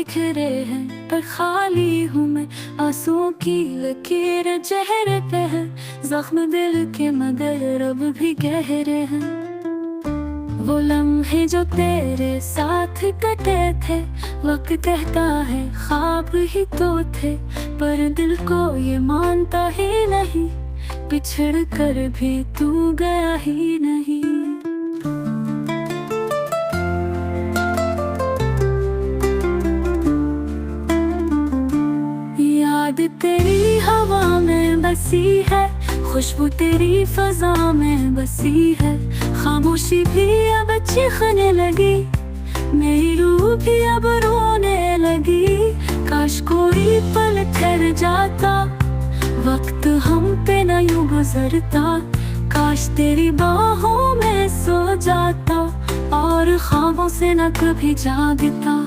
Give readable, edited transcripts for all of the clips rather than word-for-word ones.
बिखरे हैं पर खाली हूँ मैं। आंसुओं की लकीर चेहरे पे है, जख्म दिल के मगर अब भी गहरे हैं। वो लम्हे जो तेरे साथ कटे थे, वक्त कहता है ख्वाब ही तो थे, पर दिल को ये मानता ही नहीं, बिछड़ कर भी तू गया ही नहीं। याद तेरी हवा में बसी है, खुशबू तेरी फजा में बसी है, खामोशी भी अब चीखने लगी, मेरी रूह भी अब रोने लगी। काश कोई पल ठहर जाता, वक्त हम पे न यूं गुजरता, काश तेरी बाहों में सो जाता और ख्वाबों से न कभी जागता।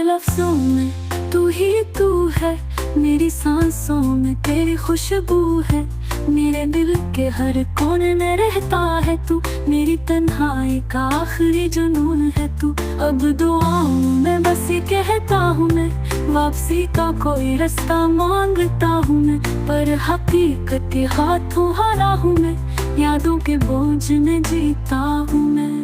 लफ्ज़ों में तू ही तू है, मेरी सांसों में तेरी खुशबू है, मेरे दिल के हर कोने में रहता है तू, मेरी तन्हाई का आखिरी जुनून है तू। अब दुआओं में बस ये कहता हूँ मैं, वापसी का कोई रास्ता मांगता हूँ मैं, पर हकीकत के हाथों हारा हूँ मैं, यादों के बोझ में जीता हूँ मैं।